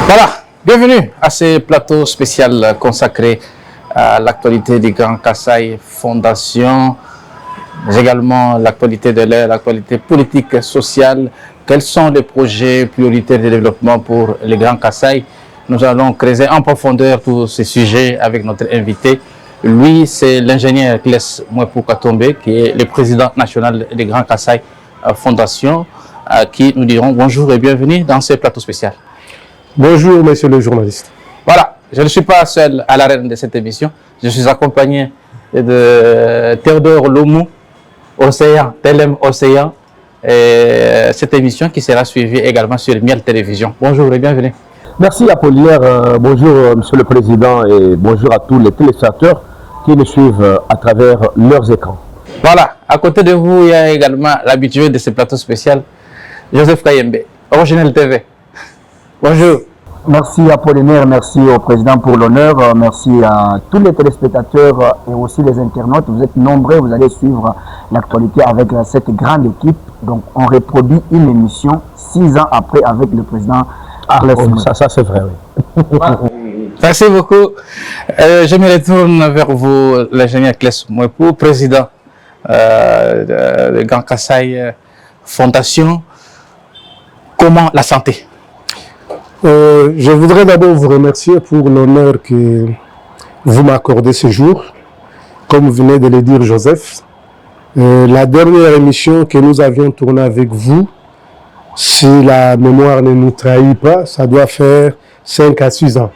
Voilà, bienvenue à ce plateau spécial consacré à l'actualité du Grand Kasaï Fondation, mais également l'actualité de l'air, l'actualité politique et sociale. Quels sont les projets prioritaires de développement pour le Grand Kasaï? Nous allons creuser en profondeur tous ces sujets avec notre invité. Lui, c'est l'ingénieur Claes Mwepu Katombe, qui est le président national du Grand Kasaï Fondation, à qui nous dirons bonjour et bienvenue dans ce plateau spécial. Bonjour, monsieur le journaliste. Voilà, je ne suis pas seul à l'arène de cette émission. Je suis accompagné de Théodore Lomou, Océan, TLM Océan, et cette émission qui sera suivie également sur Miel Télévision. Bonjour et bienvenue. Merci Apollinaire, bonjour monsieur le président et bonjour à tous les téléspectateurs qui nous suivent à travers leurs écrans. Voilà, à côté de vous, il y a également l'habitué de ce plateau spécial, Joseph Kayembe, Original TV. Bonjour. Merci Apollinaire, merci au président pour l'honneur, merci à tous les téléspectateurs et aussi les internautes. Vous êtes nombreux, vous allez suivre l'actualité avec cette grande équipe. Donc on reproduit une émission 6 ans après avec le président. Ça c'est vrai, oui. Voilà. Merci beaucoup. Je me retourne vers vous, l'ingénieur Claes Mwepu, président de Grand Kasaï Fondation. Comment la santé? Je voudrais d'abord vous remercier pour l'honneur que vous m'accordez ce jour. Comme venait de le dire Joseph, la dernière émission que nous avions tournée avec vous, si la mémoire ne nous trahit pas, ça doit faire 5 à 6 ans.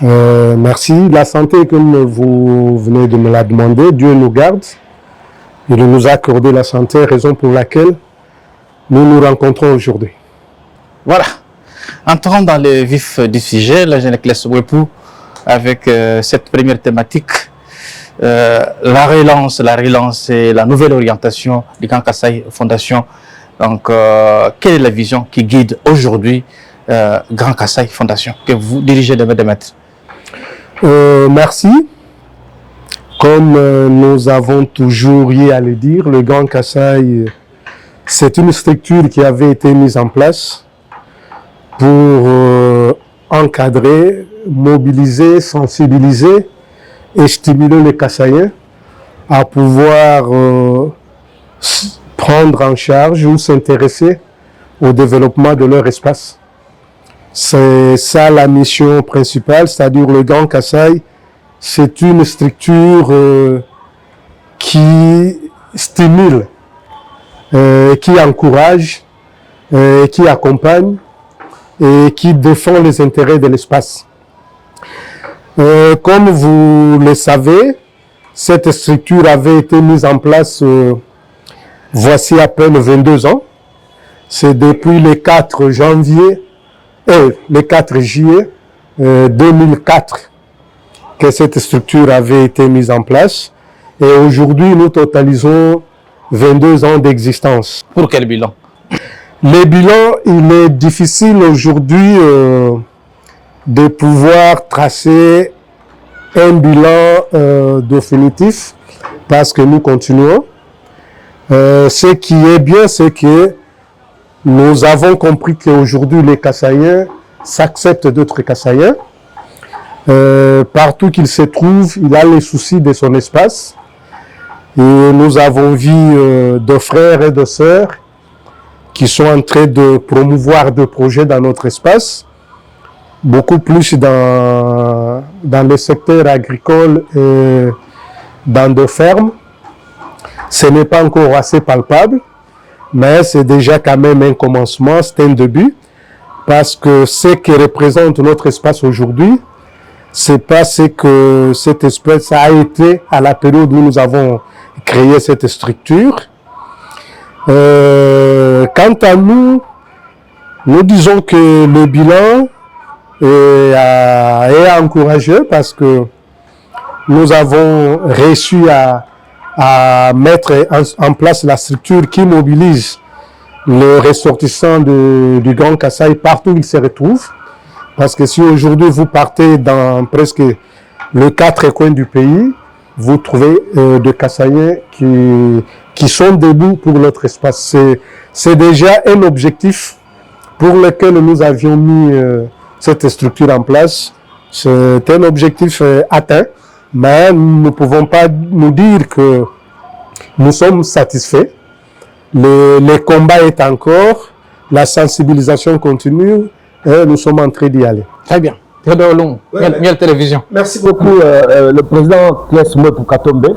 Merci. La santé, comme vous venez de me la demander, Dieu nous garde. Il nous a accordé la santé, raison pour laquelle nous nous rencontrons aujourd'hui. Voilà. Entrons dans le vif du sujet, l'ingénieur Claes Mwepu, avec cette première thématique, la relance et la nouvelle orientation du Grand Kasaï Fondation. Donc, quelle est la vision qui guide aujourd'hui Grand Kasaï Fondation, que vous dirigez de maître? Merci. Comme nous avons toujours eu à le dire, le Grand Kasaï, c'est une structure qui avait été mise en place pour encadrer, mobiliser, sensibiliser et stimuler les Kasaïens à pouvoir prendre en charge ou s'intéresser au développement de leur espace. C'est ça la mission principale, c'est-à-dire le Grand Kasaï, c'est une structure qui stimule, qui encourage, qui accompagne et qui défend les intérêts de l'espace. Comme vous le savez, cette structure avait été mise en place voici à peine 22 ans. C'est depuis le 4 janvier, le 4 juillet 2004 que cette structure avait été mise en place. Et aujourd'hui, nous totalisons 22 ans d'existence. Pour quel bilan? Le bilan, il est difficile aujourd'hui de pouvoir tracer un bilan définitif parce que nous continuons. Ce qui est bien, c'est que nous avons compris qu'aujourd'hui les Kasaïens s'acceptent d'être Kasaïens. Partout qu'il se trouve, il a les soucis de son espace. Et nous avons vu de frères et de sœurs qui sont en train de promouvoir des projets dans notre espace, beaucoup plus dans le secteur agricole et dans des fermes. Ce n'est pas encore assez palpable, mais c'est déjà quand même un commencement, c'est un début, parce que ce qui représente notre espace aujourd'hui, c'est pas ce que cette espèce a été à la période où nous avons créé cette structure. Quant à nous, nous disons que le bilan est encourageux parce que nous avons réussi à mettre en place la structure qui mobilise les ressortissants du Grand Kasaï partout où ils se retrouvent. Parce que si aujourd'hui vous partez dans presque les 4 coins du pays, vous trouvez des Kasaïens qui sont debout pour notre espace. C'est déjà un objectif pour lequel nous avions mis cette structure en place. C'est un objectif atteint, mais nous ne pouvons pas nous dire que nous sommes satisfaits. Le combat est encore, la sensibilisation continue et nous sommes en train d'y aller. Très bien. Théodore Long, Miel Télévision. Merci beaucoup, le président Claes Mwepu Katombe.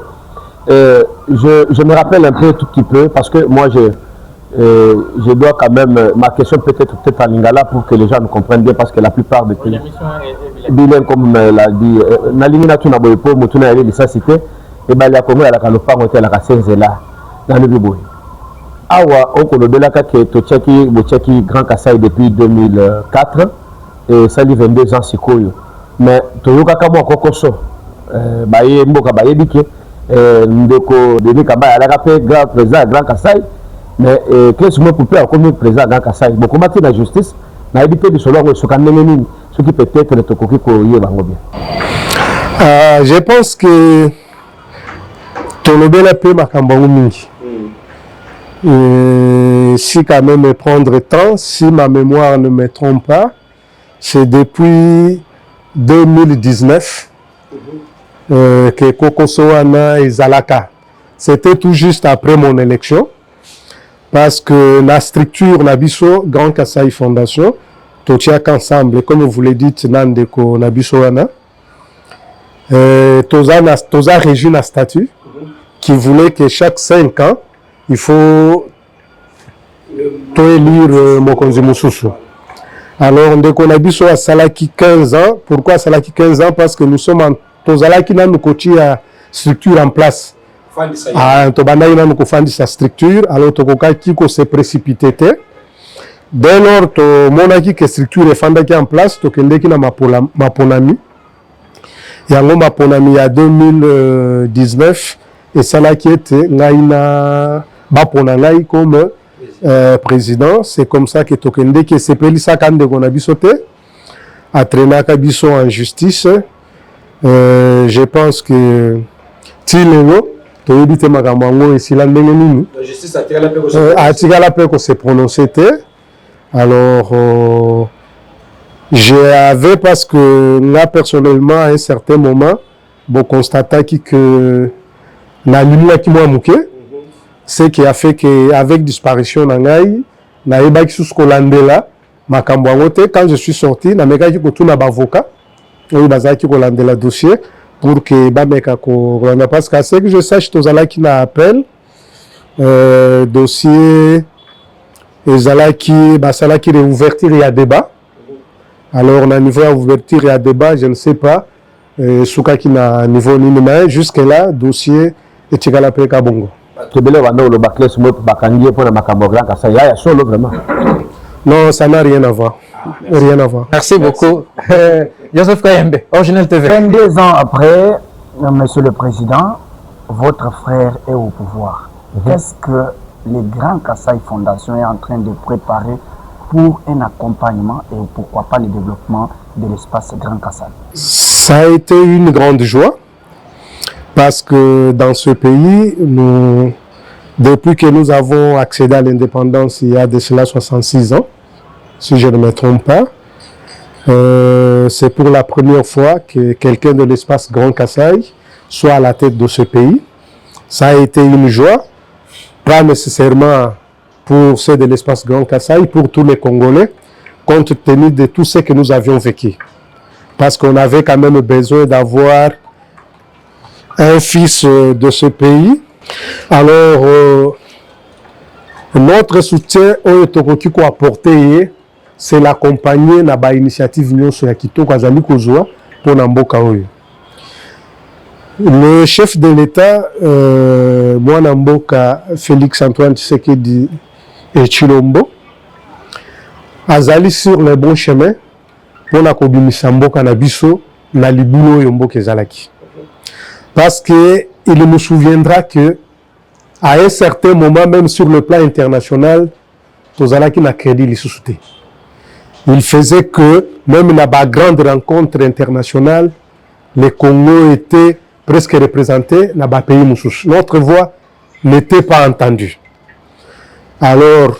Je me rappelle un peu, tout petit peu, parce que moi, je dois quand même, ma question peut-être en lingala pour que les gens me comprennent bien, parce que la plupart des pays, bilingue comme l'a dit, Nalingina Tunaboyepo, Mutuna Yali, ça c'était, et bien la Congo, la Kalopa, la Kassenzela, dans le Biboy. Awa, on connaît bien que Tchèque Grand Kassai depuis 2004, et ça lui 22 ans, c'est quoi. Mais Toyoka Kamo Kokoso, Baye Mboka Baye Dike, Ndeko Denis Kaba, elle a rappelé grand président Grand Kassai, mais qu'est-ce que je peux comme président Grand Kassai? Beaucoup de la justice, n'a évité de se voir ce qui peut-être le Tokoki Koye Bangobia. Je pense que Tolobela peut m'accompagner. Si quand même prendre temps, si ma mémoire ne me trompe pas, c'est depuis 2019 que Kokosoana et Zalaka. C'était tout juste après mon élection, parce que la structure Nabiso Grand Kassai Fondation, Totiak ensemble, comme vous l'avez dit, Nandeko Nabisoana, Toza régi un statut qui voulait que chaque 5 ans, il faut élire Mokonzi Moussousou. Alors, on a dit à Salaki 15 ans. Pourquoi Salaki 15 ans? Parce que nous sommes en Tozalaki, nous avons une structure en place. Tobanda, nous avons sa structure. Alors, Tokokaki s'est précipité. Dès lors, monaki que structure est fondée en place, Tokendeki na Maponami. Il y a Maponami en 2019. Et Salaki était Baponangai comme président. C'est comme ça que Tokende qui s'est pris sa canne de Gonabisote a traîné Kabiso en justice. Je pense que Tileno, tu dit Magamango et Silandengeni. La justice a tiré la paix qu'on s'est prononcé. Alors, j'avais parce que là personnellement à un certain moment, bon constater que la lumière qui m'a mouqué. Ce qui a fait qu'avec disparition d'Angaï, naïba qui sous Kolandela, ma camboamote, quand je suis sorti, na meka qui koutuna bavoka, oui baza qui Kolandela dossier pour que ba meka Kolanda parce que ce que je sache tozala qui na appel dossier ezala qui basala qui réouverture et à débat. Alors on a niveau à ouverture et à débat, je ne sais pas souka qui na niveau ni mais jusque là dossier et tigala peka bongo. Non, ça n'a rien à voir. Rien à voir. Merci beaucoup. Joseph Kayembe, Original TV. 22 ans après, Monsieur le Président, votre frère est au pouvoir. Qu'est-ce que les Grand Kassai Fondation est en train de préparer pour un accompagnement et pourquoi pas le développement de l'espace Grand Kassai? Ça a été une grande joie. Parce que dans ce pays, depuis que nous avons accédé à l'indépendance il y a de cela 66 ans, si je ne me trompe pas, c'est pour la première fois que quelqu'un de l'espace Grand Kassai soit à la tête de ce pays. Ça a été une joie, pas nécessairement pour ceux de l'espace Grand Kassai, pour tous les Congolais, compte tenu de tout ce que nous avions vécu. Parce qu'on avait quand même besoin d'avoir un fils de ce pays. Alors, notre soutien au Tokoki ko apporté, c'est l'accompagner dans l'initiative Nyonso ya Kitoko Azali Kozwa pour Namboka Oyo. Le chef de l'État, moi Namboka Félix Antoine Tshisekedi et Chilombo, Azali sur le bon chemin pour la Kobimisa Mboka na biso na libulo Yomboka Zalaki. Parce qu'il nous souviendra que à un certain moment, même sur le plan international, Tozalaki n'a crédit les sous-soutés. Il faisait que, même dans la grande rencontre internationale, le Congo était presque représenté dans le pays Moussous. Notre voix n'était pas entendue. Alors,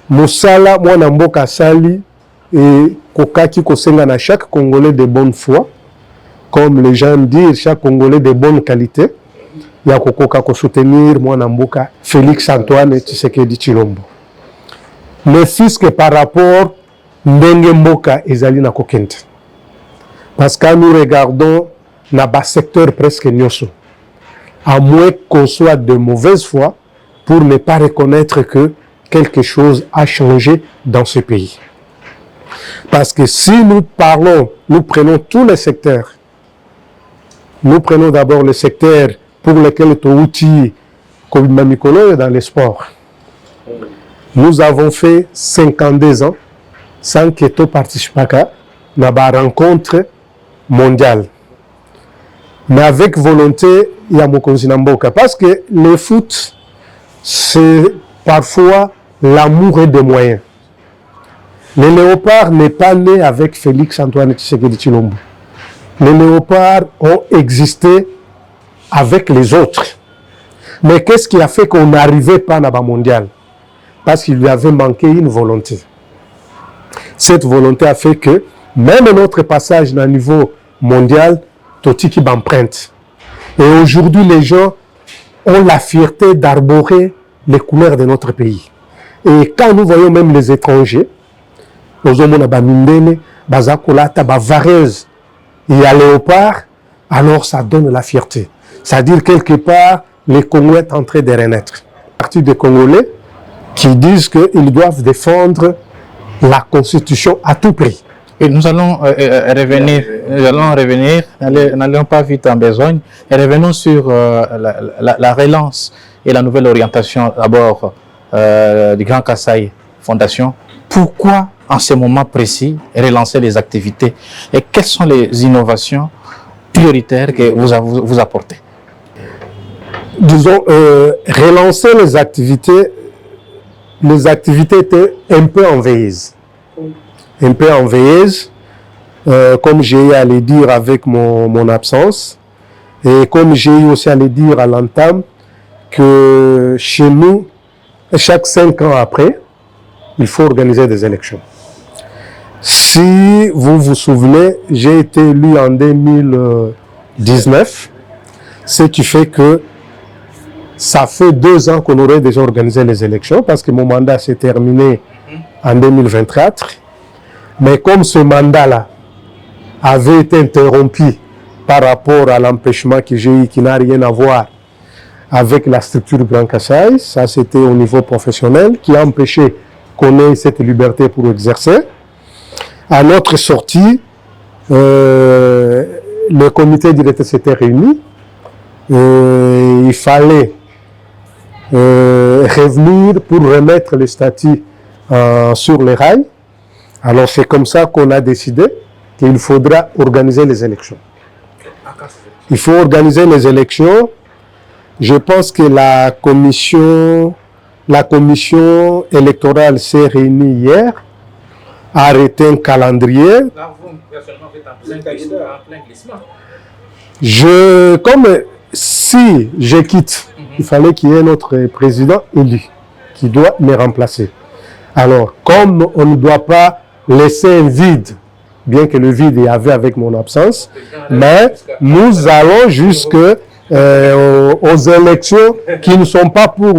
Moussala, moi, Namboka Sali, et kokaki kosenga na chaque Congolais de bonne foi, comme les gens disent, chaque Congolais de bonne qualité, il y a kokoka ko soutenir mwana mboka Félix Antoine Tshisekedi Tshilombo. Ne fût-ce que par rapport ndenge mboka ezali na kokente. Parce que nous regardons na bas secteur presque nyoso, à moins qu'on soit de mauvaise foi pour ne pas reconnaître que quelque chose a changé dans ce pays. Parce que si nous parlons, nous prenons tous les secteurs. Nous prenons d'abord le secteur pour lequel Touti, comme Mamikolo, est dans les sports. Nous avons fait 52 ans sans que tu participes à la rencontre mondiale. Mais avec volonté, il y a Mokonzi Namboka. Parce que le foot, c'est parfois l'amour et des moyens. Les léopards n'est pas né avec Félix Antoine Tshisekedi Tshilombo. Les léopards ont existé avec les autres. Mais qu'est-ce qui a fait qu'on n'arrivait pas à la mondiale? Parce qu'il lui avait manqué une volonté. Cette volonté a fait que même notre passage à un niveau mondial, Totiki m'emprunte. Et aujourd'hui, les gens ont la fierté d'arborer les couleurs de notre pays. Et quand nous voyons même les étrangers, Ozomona Bamindene, Bazakolata, Bavareuse, et à Léopard, alors ça donne la fierté. C'est-à-dire quelque part, les Congolais sont en train de renaître. Partie des Congolais qui disent qu'ils doivent défendre la Constitution à tout prix. Et nous allons revenir, n'allons pas vite en besogne, et revenons sur la relance et la nouvelle orientation d'abord du Grand Kasaï Fondation. Pourquoi en ce moment précis relancer les activités et quelles sont les innovations prioritaires que vous apportez? Disons, relancer les activités étaient un peu en veilleuse. Un peu en veilleuse, comme j'ai eu à le dire avec mon absence, et comme j'ai eu aussi à le dire à l'entame, que chez nous, chaque 5 ans après, il faut organiser des élections. Si vous vous souvenez, j'ai été élu en 2019, ce qui fait que ça fait 2 ans qu'on aurait déjà organisé les élections, parce que mon mandat s'est terminé en 2024. Mais comme ce mandat-là avait été interrompu par rapport à l'empêchement que j'ai eu, qui n'a rien à voir avec la structure Grand Kasaï, ça c'était au niveau professionnel, qui a empêché qu'on ait cette liberté pour exercer. À notre sortie, le comité directeur s'était réuni. Il fallait revenir pour remettre le statut sur les rails. Alors c'est comme ça qu'on a décidé qu'il faudra organiser les élections. Il faut organiser les élections. Je pense que la commission électorale s'est réunie hier, a arrêté un calendrier. Là, vous, personnellement, vous êtes en plein glissement. Comme si je quitte, il fallait qu'il y ait notre président élu qui doit me remplacer. Alors, comme on ne doit pas laisser un vide, bien que le vide y avait avec mon absence, mais nous allons jusqu'aux élections qui ne sont pas pour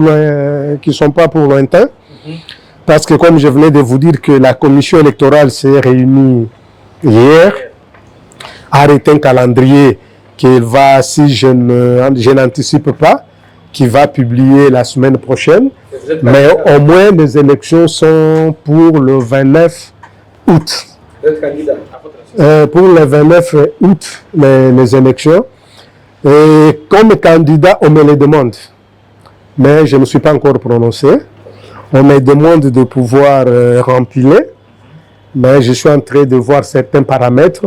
lointain, parce que comme je venais de vous dire que la commission électorale s'est réunie hier, a arrêté un calendrier qu'il va, si je n'anticipe pas, qui va publier la semaine prochaine, mais au moins les élections sont pour le 29 août. Vous êtes candidat à votre pour le 29 août, les élections. Et comme candidat, on me les demande. Mais je ne me suis pas encore prononcé. On me demande de pouvoir remplir. Mais je suis en train de voir certains paramètres.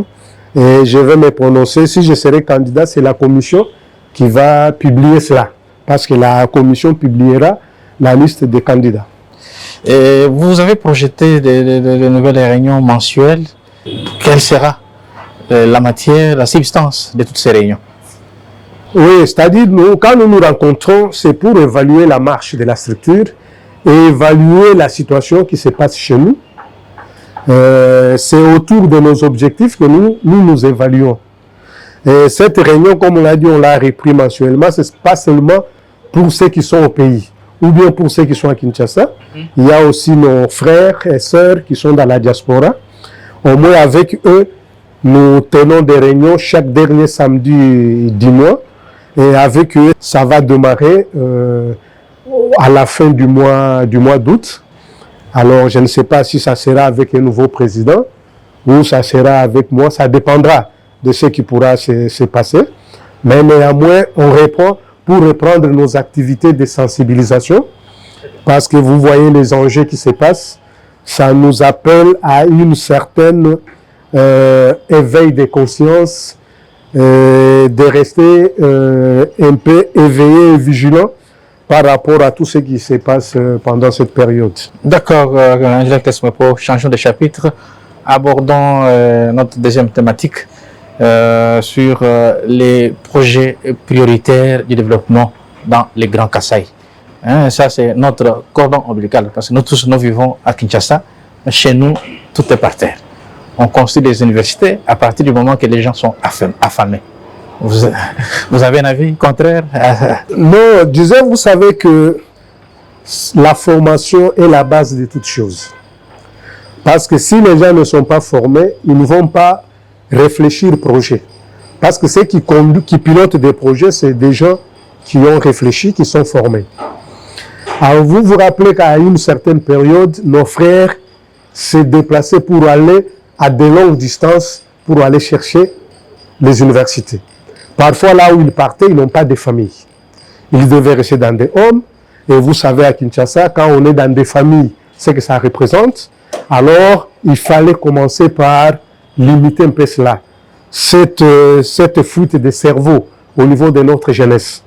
Et je vais me prononcer. Si je serai candidat, c'est la commission qui va publier cela. Parce que la commission publiera la liste des candidats. Et vous avez projeté de nouvelles réunions mensuelles. Quelle sera la matière, la substance de toutes ces réunions? Oui, c'est-à-dire, quand nous nous rencontrons, c'est pour évaluer la marche de la structure et évaluer la situation qui se passe chez nous. C'est autour de nos objectifs que nous évaluons. Et cette réunion, comme on l'a dit, on l'a repris mensuellement, ce n'est pas seulement pour ceux qui sont au pays, ou bien pour ceux qui sont à Kinshasa. Il y a aussi nos frères et sœurs qui sont dans la diaspora. Au moins avec eux, nous tenons des réunions chaque dernier samedi du mois. Et avec eux, ça va démarrer à la fin du mois d'août. Alors, je ne sais pas si ça sera avec un nouveau président ou ça sera avec moi. Ça dépendra de ce qui pourra se passer. Mais néanmoins, on reprend pour reprendre nos activités de sensibilisation. Parce que vous voyez les enjeux qui se passent. Ça nous appelle à une certaine éveil de conscience, de rester un peu éveillé et vigilant par rapport à tout ce qui se passe pendant cette période. D'accord, Angela Tesmepo, changeons de chapitre. Abordons notre deuxième thématique sur les projets prioritaires du développement dans les Grands Kasaï. Hein, ça, c'est notre cordon ombilical, parce que nous tous, nous vivons à Kinshasa, mais chez nous, tout est par terre. On construit des universités à partir du moment que les gens sont affamés. Vous avez un avis contraire? Non, je disais, vous savez que la formation est la base de toutes choses. Parce que si les gens ne sont pas formés, ils ne vont pas réfléchir projet. Parce que ceux qui pilotent des projets, c'est des gens qui ont réfléchi, qui sont formés. Alors vous vous rappelez qu'à une certaine période, nos frères se déplaçaient pour aller à de longues distances, pour aller chercher les universités. Parfois, là où ils partaient, ils n'ont pas de famille. Ils devaient rester dans des homes. Et vous savez, à Kinshasa, quand on est dans des familles, ce que ça représente. Alors, il fallait commencer par limiter un peu cela. Cette fuite de cerveau au niveau de notre jeunesse.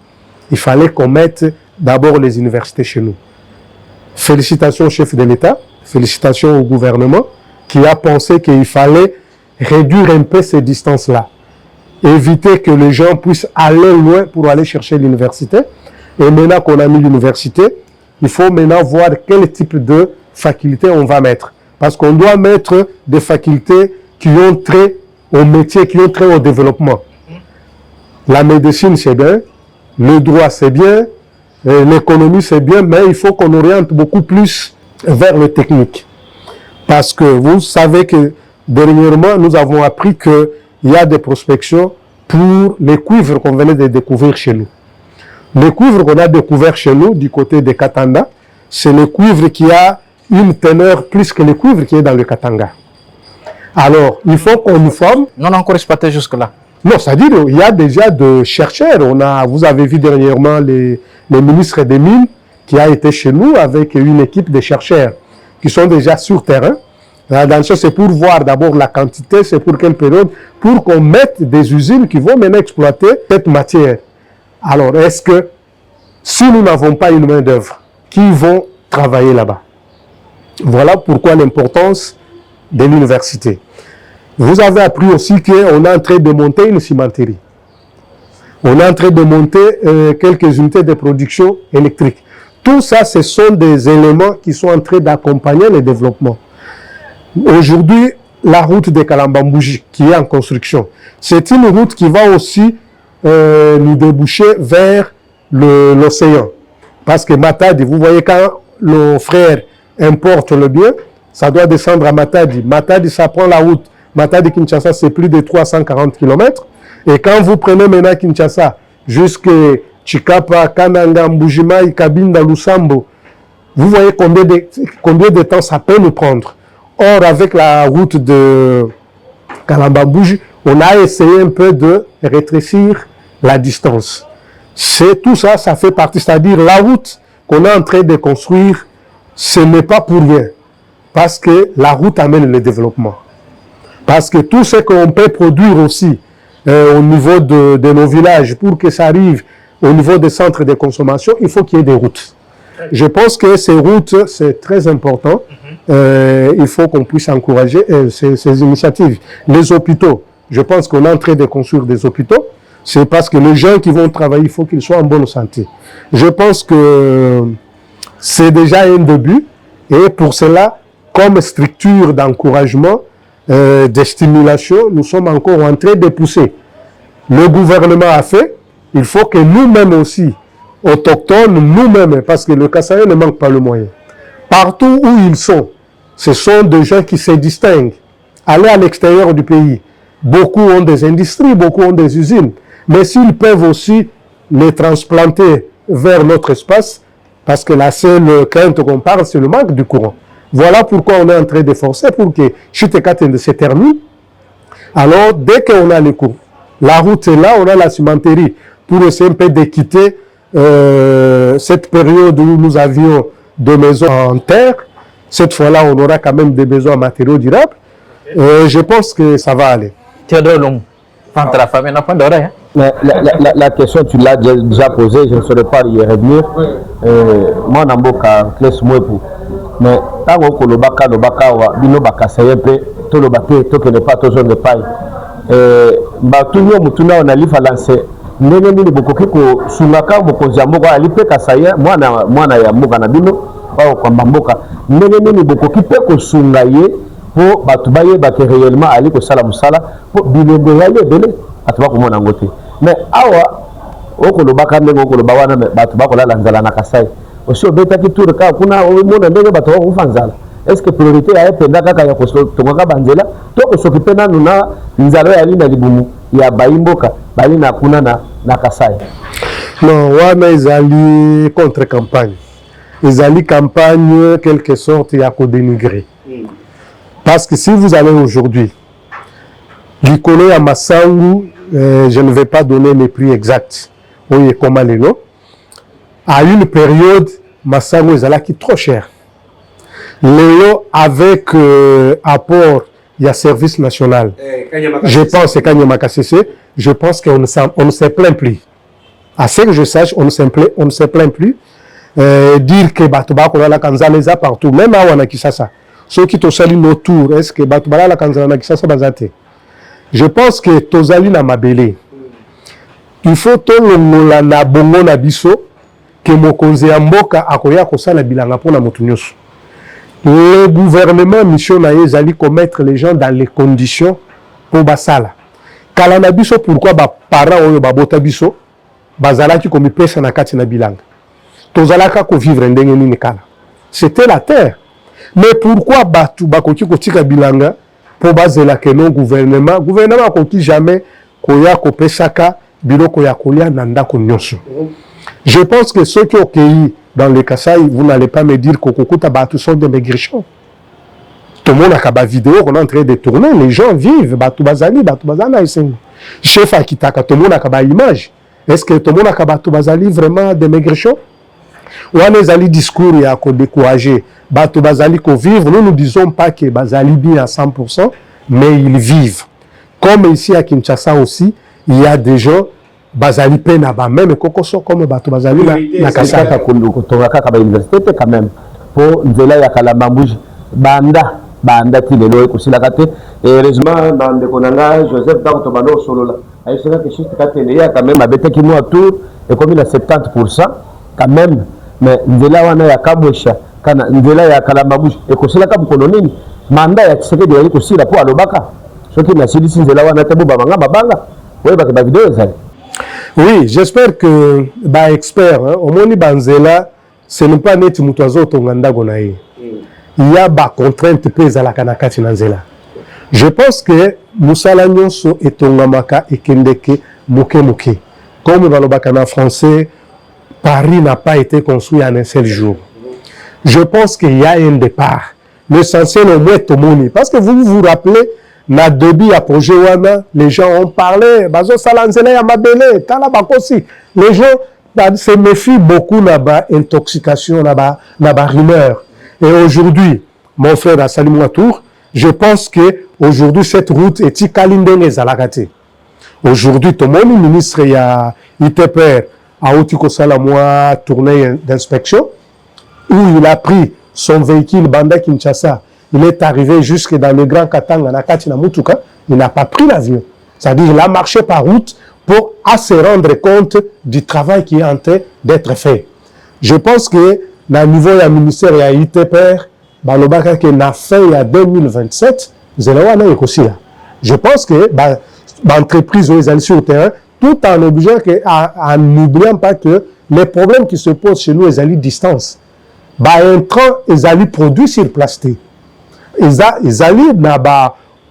Il fallait qu'on mette d'abord les universités chez nous. Félicitations au chef de l'État, félicitations au gouvernement qui a pensé qu'il fallait réduire un peu ces distances-là. Éviter que les gens puissent aller loin pour aller chercher l'université. Et maintenant qu'on a mis l'université, il faut maintenant voir quel type de faculté on va mettre. Parce qu'on doit mettre des facultés qui ont trait au métier, qui ont trait au développement. La médecine, c'est bien. Le droit, c'est bien. L'économie, c'est bien. Mais il faut qu'on oriente beaucoup plus vers le technique. Parce que vous savez que dernièrement, nous avons appris qu'il y a des prospections pour les cuivres qu'on venait de découvrir chez nous. Le cuivre qu'on a découvert chez nous, du côté de Katanga, c'est le cuivre qui a une teneur plus que le cuivre qui est dans le Katanga. Alors, il faut qu'on nous forme. Non, on n'a encore exploité jusque-là. Non, c'est-à-dire qu'il y a déjà des chercheurs. Vous avez vu dernièrement le ministre des Mines qui a été chez nous avec une équipe de chercheurs qui sont déjà sur terrain. Dans ce, c'est pour voir d'abord la quantité, c'est pour quelle période, pour qu'on mette des usines qui vont maintenant exploiter cette matière. Alors, est-ce que si nous n'avons pas une main-d'œuvre, qui vont travailler là-bas? Voilà pourquoi l'importance de l'université. Vous avez appris aussi qu'on est en train de monter une cimenterie. On est en train de monter quelques unités de production électrique. Tout ça, ce sont des éléments qui sont en train d'accompagner le développement. Aujourd'hui, la route de Kalambambouji, qui est en construction, c'est une route qui va aussi nous déboucher vers l'océan. Parce que Matadi, vous voyez, quand le frère importe le bien, ça doit descendre à Matadi. Matadi, ça prend la route. Matadi-Kinshasa, c'est plus de 340 km. Et quand vous prenez maintenant Kinshasa jusqu'à Chikapa, Kananga, Mbujimai, Kabinda, Lusambo, vous voyez combien de temps ça peut nous prendre. Or, avec la route de Kalambambouji, on a essayé un peu de rétrécir la distance. C'est tout ça, ça fait partie, c'est-à-dire la route qu'on est en train de construire, ce n'est pas pour rien. Parce que la route amène le développement. Parce que tout ce qu'on peut produire aussi au niveau de nos villages, pour que ça arrive au niveau des centres de consommation, il faut qu'il y ait des routes. Je pense que ces routes, c'est très important. Il faut qu'on puisse encourager ces initiatives. Les hôpitaux, je pense qu'on est en train de construire des hôpitaux. C'est parce que les gens qui vont travailler, il faut qu'ils soient en bonne santé. Je pense que c'est déjà un début. Et pour cela, comme structure d'encouragement, de stimulation, nous sommes encore en train de pousser. Le gouvernement a fait, il faut que nous-mêmes aussi, autochtones, nous-mêmes, parce que le Kasaï ne manque pas le moyen. Partout où ils sont, ce sont des gens qui se distinguent. Allez à l'extérieur du pays. Beaucoup ont des industries, beaucoup ont des usines. Mais s'ils peuvent aussi les transplanter vers notre espace, parce que la seule crainte qu'on parle, c'est le manque du courant. Voilà pourquoi on est en train de forcer pour que Chute-Katende se termine. Alors, dès qu'on a les cours, la route est là, on a la cimenterie pour essayer un peu de quitter cette période où nous avions des maisons en terre. Cette fois-là, on aura quand même des besoins en matériaux durables. Je pense que ça va aller. La question, tu l'as déjà posée, je ne saurais pas y revenir. Moi, je suis un peu mais tant que le baka bino bakasaye pe to le bate to que ne pas toujours de paille batunyo mutuna on a li falance ndenge nini bokoki ko sungaka bokonzi ya mboka ali pe kasaye mwana ya mboka na bino ba ko mboka ndenge nini bokoki pe ko sunga ye po batu baye ba réellement ali ko sala musala po bilembe yale bele atuba ko mona ngote mais awa okolobaka ndenge okoloba wana batu bakolala nzala na kasaye aussi obetaki tour ka kuna omona ndenge bato bakufa nzala est-ce que priorité ya ependa kaka ya kosotongaka banzela to kosokipe nanu na nzala yali na libumu ya bayimboka bali na kuna na Kasai? Non, wana ezali contre-campagne. Ezali campagne quelque sorte ya ko dénigrer. Parce que si vous allez aujourd'hui, Likolo ya Masangu, je ne vais pas donner les prix exacts. Oui, comment les noms. À une période, Masango ezalaki trop cher. Léo avec apport, il y a service national. Je pense que Kanyama KCC, je pense qu'on ne se plaint plus. À ce que je sache, on ne se plaint plus. Dire que Batuba Kolala Kanzaleza partout, même à Wanakisasa. Ceux qui te saluent autour, est-ce que Batuba la Kanzalana Kisasa Bazate? Je pense que Tozali na Mabele. Il faut que l'on na bongo na biso. Que mokonzi ya mboka akoya kosala bilanga pona motu nyonso. Le gouvernement mission na ezali commettre les gens dans les conditions pour basala. Kala na biso pourquoi ba parents oyo babota biso bazalaki komi pesa na kati na bilanga. Tozalaka ko vivre ndenge nini kala. C'était la terre. Mais pourquoi batu bakoki kotika bilanga pour bazela que non gouvernement akoki jamais koya kopesaka biloko ya kolia na ndako nyonso. Je pense que ceux qui ont cueilli dans le Kasaï, vous n'allez pas me dire qu'Okokuta Batu sont des maigrichons. Tout le monde a une vidéo qu'on est en train de tourner, les gens vivent, Batu Bazali, chef Akitaka, tout le monde a une image. Est-ce que tout le monde a Batu Bazali vraiment des maigrichons? Ou on a discours et à décourager Batu Bazali qu'on vivre, nous ne disons pas que Bazali vit à 100%, mais ils vivent. Comme ici à Kinshasa aussi, il y a des gens bazali pena ba même kokoso comme bato bazali na kasaka kutoka kaka ba université quand même pour nzela ya Kalambambuji banda ti lelo kusila kate heureusement dans de konanga Joseph Dakuto bano solola ayesaka que juste kate ya quand même abete ki moi tour et comme il a 70% quand même mais nzela wana ya Kabwesha kana nzela ya Kalambambuji et kusila ka bukono nini manda ya tseke de kusila po alobaka soki na silisi nzela wana te buba banga oui ba ba vidéo ça. Oui, j'espère que les experts, au moins Banzela, ce n'est pas net Mutuazo Tonganda Gonaï. Il y a des contraintes pèses à la Kanakati Nanzela. Je pense que Moussala Nyonso et Tongamaka et Kendeke Moke. Comme dans le Bakana français, Paris n'a pas été construit en un seul jour. Je pense qu'il y a un départ. L'essentiel au moins Tomoni. Parce que vous vous rappelez, na début à projet wana, les gens ont parlé, bazo salanzela ya mabele, tala bakosi. Les gens se méfient beaucoup na ba intoxication, na ba rumeur. Et aujourd'hui, mon frère a salué mon tour, je pense que aujourd'hui cette route est ikalindenge zalakate. Aujourd'hui, tout le monde ministre ya ITPR a otiko sala moi tournée d'inspection où il a pris son véhicule Banda Kinshasa. Il est arrivé jusque dans le Grand Katanga, Nakati Namutuka, il n'a pas pris l'avion. C'est-à-dire qu'il a marché par route pour se rendre compte du travail qui est en train d'être fait. Je pense que, dans le niveau du ministère, il y a ITPR, balobaka que na fin ya 2027 zela wana ekosi là. Je pense que l'entreprise est sur le terrain tout en obligeant en n'oubliant pas que les problèmes qui se posent chez nous, ils allaient distance. Intrant, ils allaient produire sur place. Ils allaient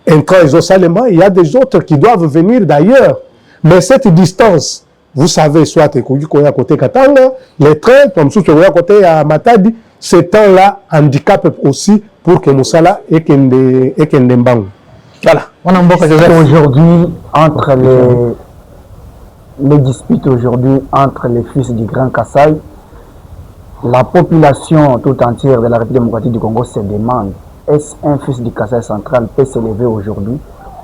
intrant, il y a des autres qui doivent venir d'ailleurs. Mais cette distance, vous savez, soit à côté Katanga, les trains, comme ça, à côté à Matadi, ce temps-là handicap aussi pour que Moussala et Kendembang. Voilà. Aujourd'hui, entre les disputes aujourd'hui entre les fils du Grand Kassai, la population tout entière de la République démocratique du Congo se demande, est-ce un fils du Kassai central peut se lever aujourd'hui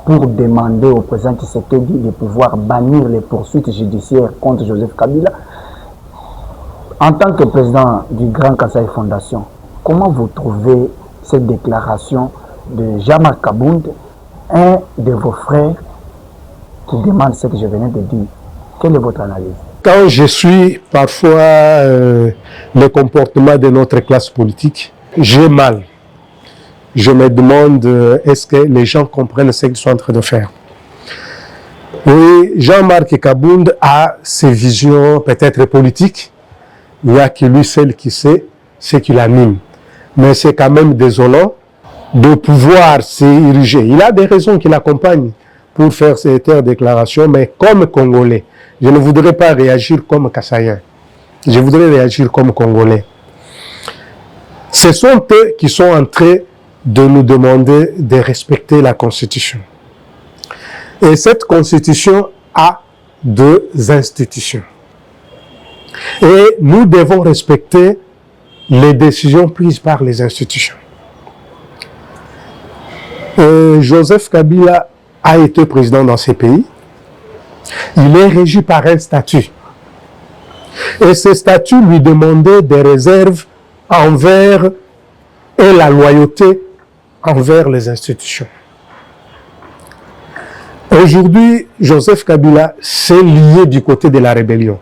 pour demander au président Tshisekedi de pouvoir bannir les poursuites judiciaires contre Joseph Kabila? En tant que président du Grand Kassai Fondation, comment vous trouvez cette déclaration de Jean-Marc Kabound, un de vos frères, qui demande ce que je venais de dire? Quelle est votre analyse? Quand je suis parfois le comportement de notre classe politique, j'ai mal. Je me demande est-ce que les gens comprennent ce qu'ils sont en train de faire. Oui, Jean-Marc Kabound a ses visions peut-être politiques. Il n'y a que lui seul qui sait ce qu'il anime. Mais c'est quand même désolant de pouvoir s'ériger. Il a des raisons qui l'accompagnent pour faire cette déclaration, mais comme Congolais, je ne voudrais pas réagir comme Kassaïen. Je voudrais réagir comme Congolais. Ce sont eux qui sont en train de nous demander de respecter la Constitution. Et cette Constitution a deux institutions. Et nous devons respecter les décisions prises par les institutions. Joseph Kabila a été président dans ces pays. Il est régi par un statut. Et ce statut lui demandait des réserves envers et la loyauté envers les institutions. Aujourd'hui, Joseph Kabila s'est lié du côté de la rébellion.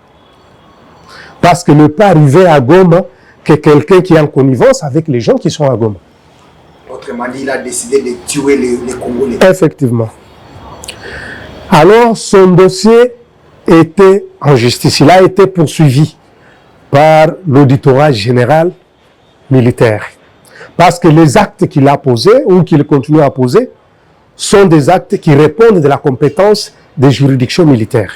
Parce qu'il ne peut pas arriver à Goma que quelqu'un qui est en connivence avec les gens qui sont à Goma. Autrement dit, il a décidé de tuer les Congolais. Effectivement. Alors, son dossier était en justice. Il a été poursuivi par l'auditorat général militaire. Parce que les actes qu'il a posés ou qu'il continue à poser sont des actes qui répondent de la compétence des juridictions militaires.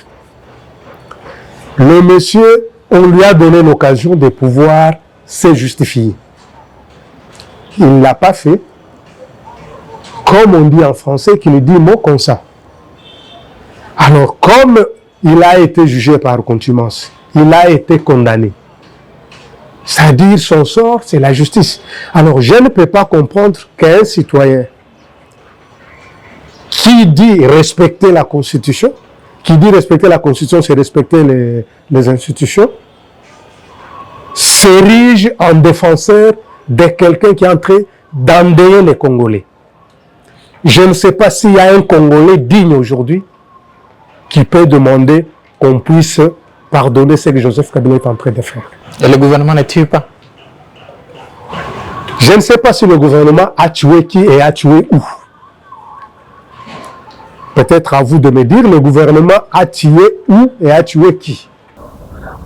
Le monsieur, on lui a donné l'occasion de pouvoir se justifier. Il ne l'a pas fait. Comme on dit en français, qu'il dit mot comme ça. Alors, comme il a été jugé par contumace, il a été condamné. C'est-à-dire, son sort, c'est la justice. Alors, je ne peux pas comprendre qu'un citoyen qui dit respecter la Constitution, qui dit respecter la Constitution, c'est respecter les institutions, s'érige en défenseur de quelqu'un qui est en train d'endeuiller les Congolais. Je ne sais pas s'il y a un Congolais digne aujourd'hui qui peut demander qu'on puisse pardonner ce que Joseph Kabila est en train de faire. Et le gouvernement ne tue pas? Je ne sais pas si le gouvernement a tué qui et a tué où. Peut-être à vous de me dire, le gouvernement a tué où et a tué qui.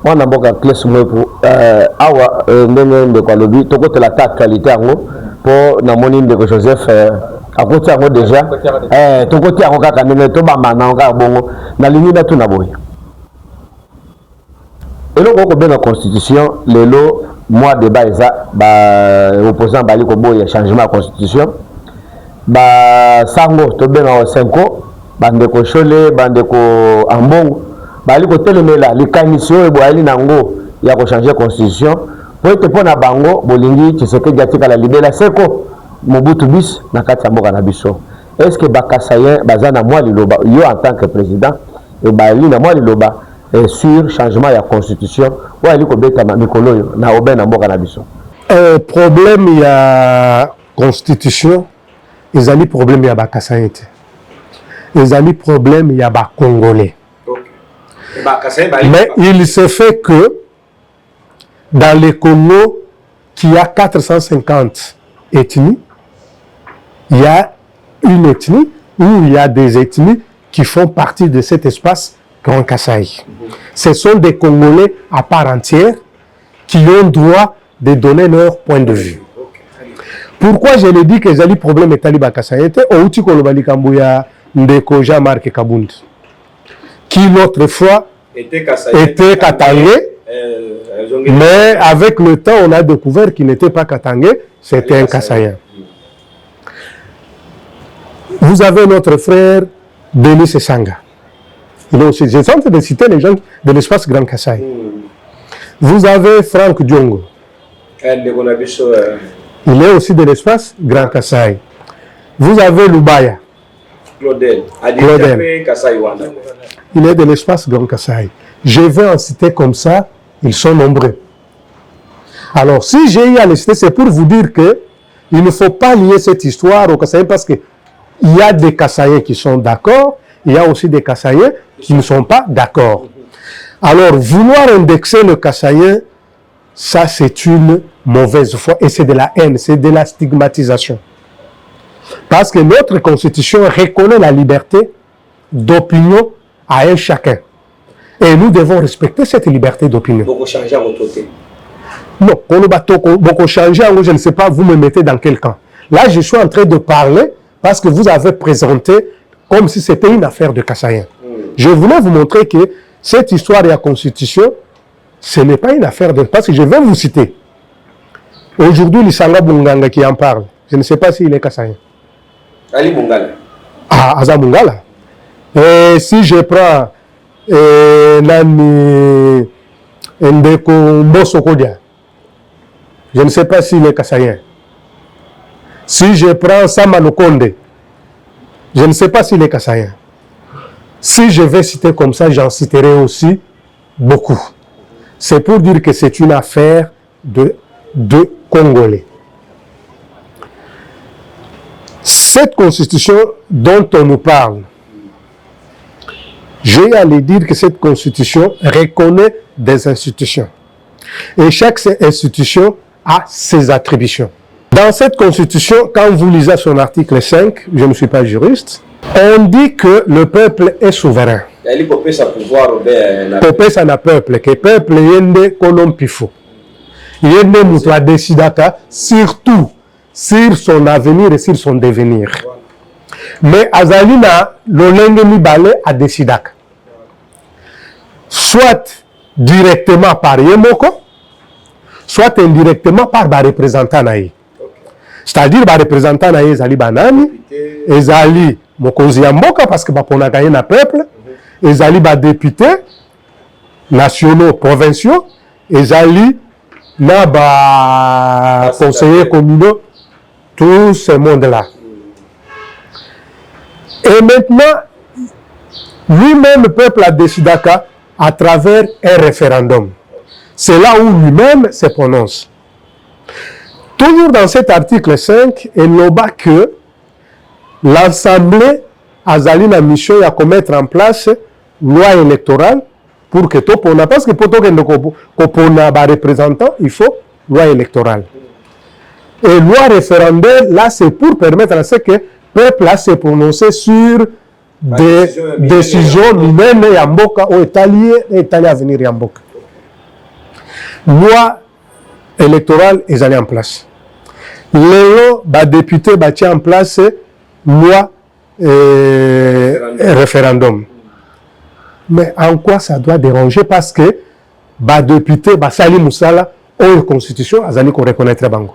Moi, je suis awa ndenge kwa lobi toko te la qualité ngo po na moni ndeko Joseph akoti yango déjà toko ti yango kaka ndenge to bamba na nga bongo na lingi na tuna boy eloko ko benga constitution lelo moi débat eza ba opposant bali ko boya changement de constitution ba sango to benga senko bandeko Chole bandeko Ambongo bali ko telemela likanisi oyo boyali nango ya ko changer constitution po ete pona bango bolingi Tshisekedi atika la libela seko Mobutu bis na kati ya mboka na biso. Est-ce que Bakasayen bazana moi liloba yo en tant que président et bali na moi liloba sur changement ya constitution ou ali ko beta mikolo yo na oben na mboka na biso? Problème ya constitution ezali problème ya Bakasayen te. Ezali problème ya ba Congolais. Mais il se fait que dans les Congo, qui a 450 ethnies, il y a une ethnie ou il y a des ethnies qui font partie de cet espace Grand Kasaï. Ce sont des Congolais à part entière qui ont droit de donner leur point de vue. Pourquoi je le dis que les problèmes est taliba Kasaï ou tu kolobali kambuya ndeko Jean-Marc Kabound qui l'autre fois était Katangé, mais avec le temps on a découvert qu'il n'était pas Katangé, c'était un Kassaïen. Vous avez notre frère Denis Sanga. Il est aussi, j'ai tenté de citer les gens de l'espace Grand Kasaï. Vous avez Franck Diongo. Il est aussi de l'espace Grand Kasaï. Vous avez Lubaya. Claudel. Il est de l'espace Grand Kasaï. Je vais en citer comme ça, ils sont nombreux. Alors, si j'ai eu à les citer, c'est pour vous dire que il ne faut pas lier cette histoire au Kasaï parce que il y a des Kassaïens qui sont d'accord, il y a aussi des Kassaïens qui ne sont pas d'accord. Alors, vouloir indexer le Kassaïen, ça c'est une mauvaise foi et c'est de la haine, c'est de la stigmatisation. Parce que notre constitution reconnaît la liberté d'opinion à un chacun. Et nous devons respecter cette liberté d'opinion. Beaucoup changer à votre côté. Non, beaucoup changer, je ne sais pas, vous me mettez dans quel camp. Là, je suis en train de parler parce que vous avez présenté comme si c'était une affaire de Kassaïen. Je voulais vous montrer que cette histoire de la Constitution, ce n'est pas une affaire de... Parce que je vais vous citer. Aujourd'hui, Lisanga Bunganga qui en parle, je ne sais pas s'il est Kassaïen. Ali Mungala. Ah, Aza Mungala. Et si je prends Nani Ndeko Mbosokodia, je ne sais pas s'il est Kassaïen. Si je prends Samalokonde, je ne sais pas s'il est Kassaïen. Si je vais citer comme ça, j'en citerai aussi beaucoup. C'est pour dire que c'est une affaire de Congolais. Cette constitution dont on nous parle, j'ai à le dire que cette constitution reconnaît des institutions. Et chaque institution a ses attributions. Dans cette constitution, quand vous lisez son article 5, je ne suis pas juriste, on dit que le peuple est souverain. Popesa na peuple, que peuple yende kolompifo. Yende mutua décidaka surtout sur son avenir et sur son devenir. Mais azalina lolenge mibale a décidaka. Soit directement par Yemoko, soit indirectement par ba représentant naï. C'est-à-dire ba représentant naï ezali banani, ezali mokonzi ya mboka parce que ba ponaka ye na peuple, ezali ba députés nationaux, provinciaux, ezali na ba conseillers communaux, tout ce monde-là. Et maintenant, lui-même, le peuple a décidé à travers un référendum. C'est là où lui-même se prononce. Toujours dans cet article 5, il n'y a pas que l'Assemblée a la mission de mettre en place loi électorale pour que tout le parce que pour que les représentants, il faut loi électorale. Et loi référendaire, là, c'est pour permettre à ce que le peuple se prononcer sur des décisions humaines et Yamboka ou Italie à venir Yamboka. Loi électorale est allée en place. Léo, député, tient en place loi référendum. Mais en quoi ça doit déranger? Parce que député, Sali Moussala, ou constitution, Azali qu'on reconnaître Bango.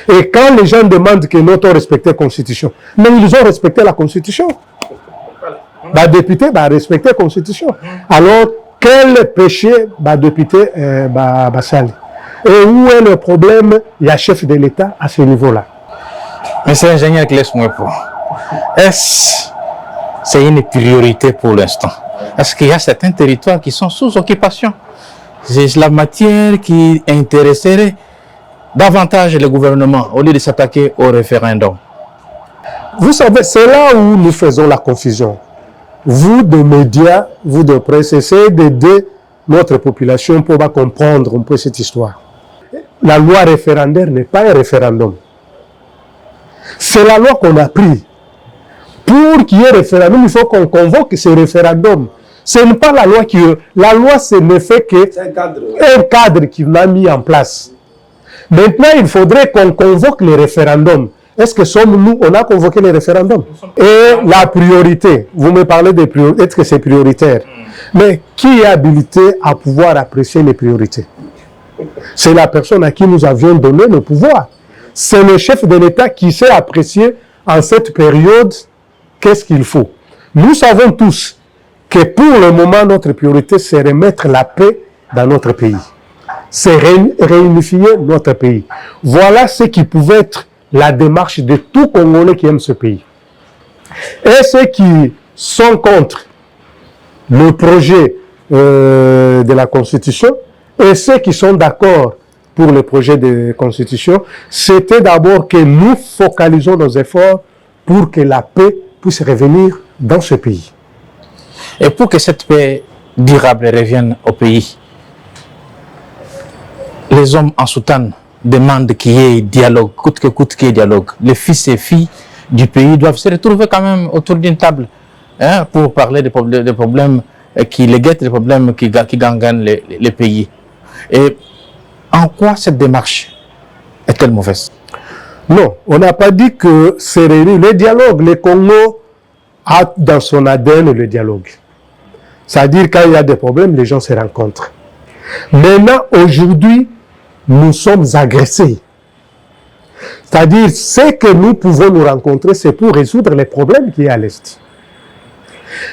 Et quand les gens demandent que nous avons respecté la Constitution, mais ils ont respecté la Constitution. Député respecté la Constitution. Alors, quel péché député Sali? Et où est le problème? Il y a chef de l'État à ce niveau-là. Monsieur l'ingénieur Klesmoué, est-ce c'est une priorité pour l'instant? Est-ce qu'il y a certains territoires qui sont sous occupation? C'est la matière qui intéresserait davantage le gouvernement au lieu de s'attaquer au référendum. Vous savez, c'est là où nous faisons la confusion. Vous de médias, vous de presse, essayez d'aider notre population pour comprendre un peu cette histoire. La loi référendaire n'est pas un référendum. C'est la loi qu'on a prise. Pour qu'il y ait référendum, il faut qu'on convoque ce référendum. Ce n'est pas la loi qui... La loi, ce ne fait qu'un cadre qu'il a mis en place. Maintenant, il faudrait qu'on convoque les référendums. Est-ce que sommes-nous, on a convoqué les référendums? Et la priorité, vous me parlez des priorités, est-ce que c'est prioritaire? Mais qui est habilité à pouvoir apprécier les priorités? C'est la personne à qui nous avions donné le pouvoir. C'est le chef de l'État qui sait apprécier en cette période qu'est-ce qu'il faut. Nous savons tous que pour le moment, notre priorité, c'est remettre la paix dans notre pays. C'est réunifier notre pays. Voilà ce qui pouvait être la démarche de tout Congolais qui aime ce pays. Et ceux qui sont contre le projet de la Constitution et ceux qui sont d'accord pour le projet de Constitution, c'était d'abord que nous focalisons nos efforts pour que la paix puisse revenir dans ce pays. Et pour que cette paix durable revienne au pays, les hommes en soutane demandent qu'il y ait dialogue, coûte que coûte qu'il y ait dialogue. Les fils et filles du pays doivent se retrouver quand même autour d'une table pour parler des problèmes qui les guettent, des problèmes qui gangrènent les pays. Et en quoi cette démarche est-elle mauvaise? Non, on n'a pas dit que c'est réuni. Le dialogue, le Congo a dans son ADN le dialogue. C'est-à-dire quand il y a des problèmes, les gens se rencontrent. Maintenant, aujourd'hui, nous sommes agressés. C'est-à-dire, ce que nous pouvons nous rencontrer, c'est pour résoudre les problèmes qui y a à l'Est.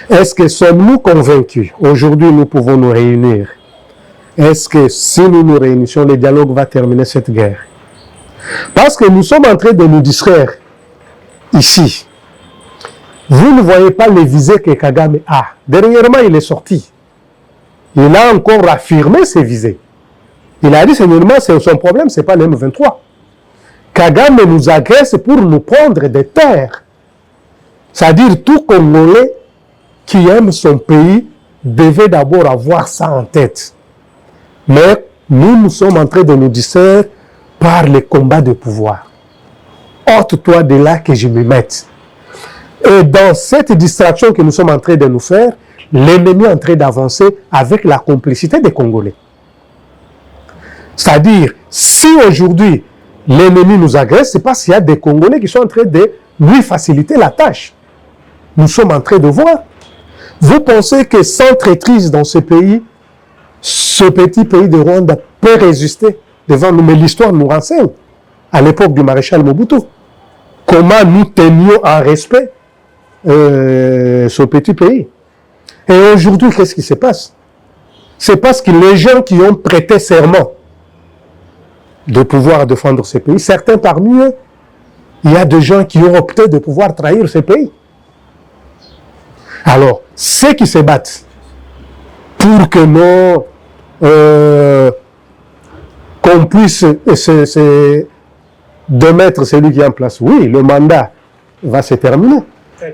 Est-ce que sommes-nous convaincus? Aujourd'hui, nous pouvons nous réunir. Est-ce que si nous nous réunissons, le dialogue va terminer cette guerre? Parce que nous sommes en train de nous distraire ici. Vous ne voyez pas les visées que Kagame a. Dernièrement, il est sorti. Il a encore affirmé ses visées. Il a dit, seulement, son problème, ce n'est pas l'M23. Kagame nous agresse pour nous prendre des terres. C'est-à-dire, tout Congolais qui aime son pays devait d'abord avoir ça en tête. Mais nous sommes en train de nous distraire par les combats de pouvoir. Ôte-toi de là que je me mette. Et dans cette distraction que nous sommes en train de nous faire, l'ennemi est en train d'avancer avec la complicité des Congolais. C'est-à-dire, si aujourd'hui l'ennemi nous agresse, c'est parce qu'il y a des Congolais qui sont en train de lui faciliter la tâche. Nous sommes en train de voir. Vous pensez que sans traîtrise dans ce pays, ce petit pays de Rwanda peut résister devant nous? Mais l'histoire nous renseigne, à l'époque du maréchal Mobutu, comment nous tenions en respect ce petit pays. Et aujourd'hui, qu'est-ce qui se passe? C'est parce que les gens qui ont prêté serment de pouvoir défendre ce pays, certains parmi eux, il y a des gens qui ont opté de pouvoir trahir ce pays. Alors, ceux qui se battent pour que nous, qu'on puisse démettre celui qui est en place, oui, le mandat va se terminer.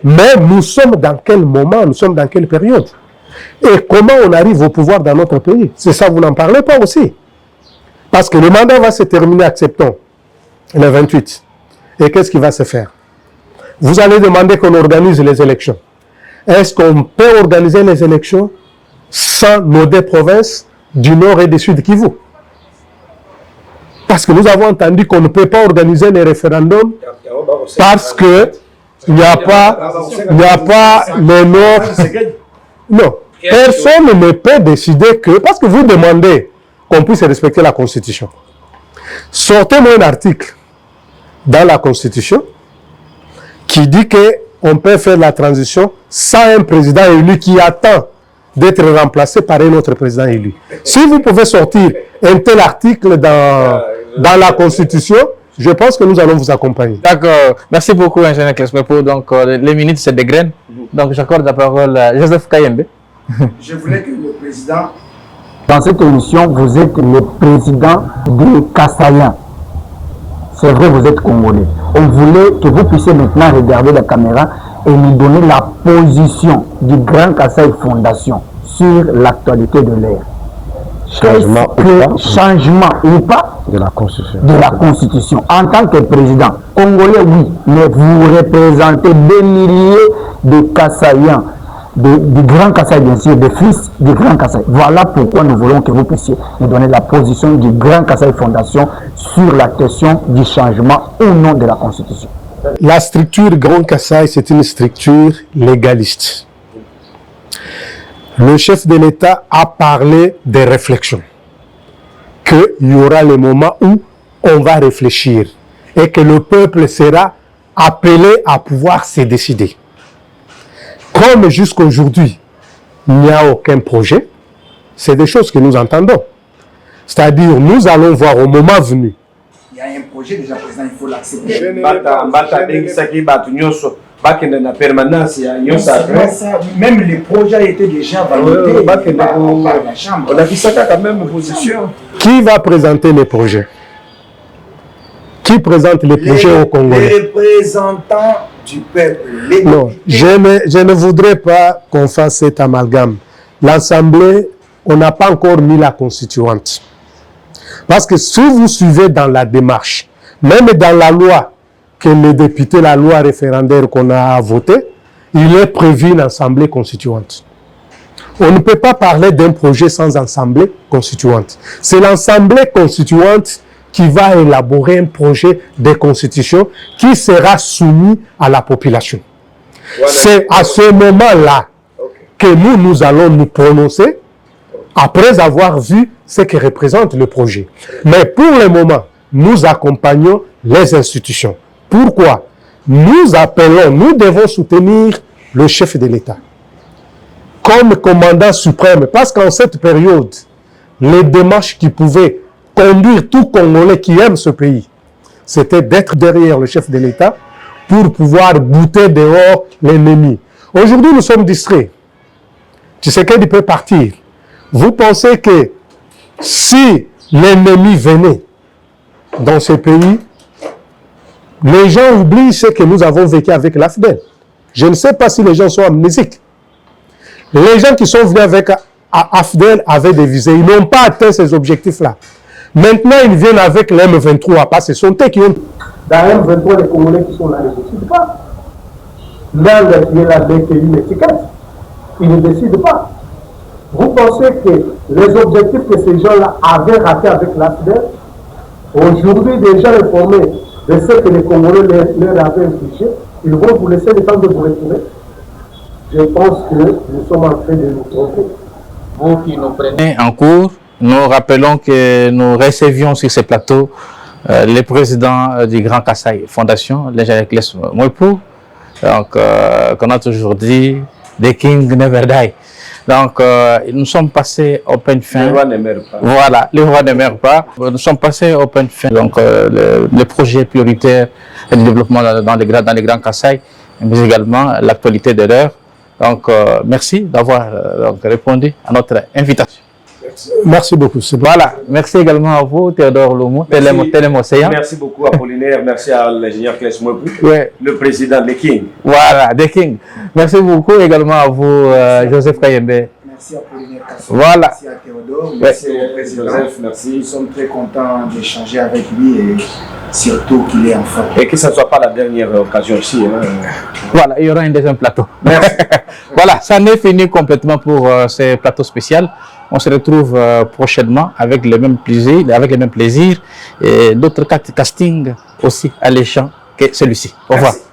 Mais nous sommes dans quel moment, nous sommes dans quelle période? Et comment on arrive au pouvoir dans notre pays? C'est ça, vous n'en parlez pas aussi. Parce que le mandat va se terminer, acceptons, le 28. Et qu'est-ce qui va se faire? Vous allez demander qu'on organise les élections. Est-ce qu'on peut organiser les élections sans nos deux provinces du Nord et du Sud Kivu? Parce que nous avons entendu qu'on ne peut pas organiser les référendums parce que il n'y a pas le Nord. Non, personne ne peut décider que, parce que vous demandez qu'on puisse respecter la Constitution. Sortez-moi un article dans la Constitution qui dit qu'on peut faire la transition sans un président élu qui attend d'être remplacé par un autre président élu. Si vous pouvez sortir un tel article dans la Constitution, je pense que nous allons vous accompagner. D'accord. Merci beaucoup, ingénieur Klesmepo. Donc, les minutes, c'est des graines. Donc, j'accorde la parole à Joseph Kayembe. Je voulais que le président... Dans cette émission, vous êtes le président des Kassaïens. C'est vrai, vous êtes Congolais. On voulait que vous puissiez maintenant regarder la caméra et nous donner la position du Grand Kasaï Fondation sur l'actualité de l'ère. changement ou pas de la Constitution. En tant que président congolais, oui, mais vous représentez des milliers de Kassaïens, du Grand Kasaï, bien sûr, des fils du Grand Kasaï. Voilà pourquoi nous voulons que vous puissiez nous donner la position du Grand Kasaï Fondation sur la question du changement ou non de la Constitution. La structure Grand Kasaï, c'est une structure légaliste. Le chef de l'État a parlé des réflexions, qu'il y aura le moment où on va réfléchir et que le peuple sera appelé à pouvoir se décider. Comme jusqu'à aujourd'hui, il n'y a aucun projet, c'est des choses que nous entendons. C'est-à-dire, nous allons voir au moment venu. Il y a un projet, déjà, président, il faut l'accepter. Même les projets étaient déjà validés par la Chambre. On a vu ça quand même position. Qui va présenter les projets? Qui présente les projets au Congolais? Les représentants du peuple. Non, je ne voudrais pas qu'on fasse cet amalgame. L'Assemblée, on n'a pas encore mis la constituante. Parce que si vous suivez dans la démarche, même dans la loi que les députés, la loi référendaire qu'on a votée, il est prévu une assemblée constituante. On ne peut pas parler d'un projet sans assemblée constituante. C'est l'assemblée constituante qui va élaborer un projet de constitution qui sera soumis à la population. Voilà. C'est à ce moment-là que nous allons nous prononcer après avoir vu ce que représente le projet. Mais pour le moment, nous accompagnons les institutions. Pourquoi? Nous appelons, nous devons soutenir le chef de l'État comme commandant suprême, parce qu'en cette période, les démarches qui pouvaient conduire tout Congolais qui aime ce pays, c'était d'être derrière le chef de l'État pour pouvoir bouter dehors l'ennemi. Aujourd'hui, nous sommes distraits. Tshisekedi peut partir. Vous pensez que si l'ennemi venait dans ce pays, les gens oublient ce que nous avons vécu avec l'AFDEL. Je ne sais pas si les gens sont amnésiques. Les gens qui sont venus avec AFDEL avaient des visées. Ils n'ont pas atteint ces objectifs-là. Maintenant, ils viennent avec les M23. Parce que ce sont eux qui ont... Dans les M23, les Congolais qui sont là ne décident pas. L'un qui est là, dès qu'il y a une étiquette, ils ne décident pas. Vous pensez que les objectifs que ces gens-là avaient ratés avec l'AFDEL, aujourd'hui, déjà informés de ce que les Congolais leur avaient infligé, ils vont vous laisser le temps de vous retrouver. Je pense que nous sommes en train de nous tromper. Vous qui nous prenez en cours, nous rappelons que nous recevions sur ce plateau le président du Grand Kasaï Fondation, l'ingénieur Claes Moipou, donc qu'on a toujours dit, The King Never Die. Donc, nous sommes passés au point de fin. Le roi ne meurt pas. Voilà, le roi ne meurt pas. Nous sommes passés au point de fin. Donc, le projet prioritaire de développement dans les Grands Kasaï, mais également l'actualité de l'heure. Donc, merci d'avoir répondu à notre invitation. Merci beaucoup. Voilà, merci également à vous, Théodore Loumou, Télémocéan. Merci beaucoup, Apollinaire. Merci à l'ingénieur Claes Moipou, le président des King. Voilà, des King. Merci beaucoup également à vous, Joseph Kayembe. Merci Apollinaire Kassou. Voilà. Merci à Théodore. Merci au président. Joseph, merci. Nous sommes très contents d'échanger avec lui et surtout qu'il est en forme. Et que ce ne soit pas la dernière occasion aussi. Hein. Voilà, il y aura un deuxième plateau. Merci. Voilà, ça n'est fini complètement pour ce plateau spécial. On se retrouve prochainement avec le même plaisir et d'autres castings aussi alléchants que celui-ci. Au revoir. Merci.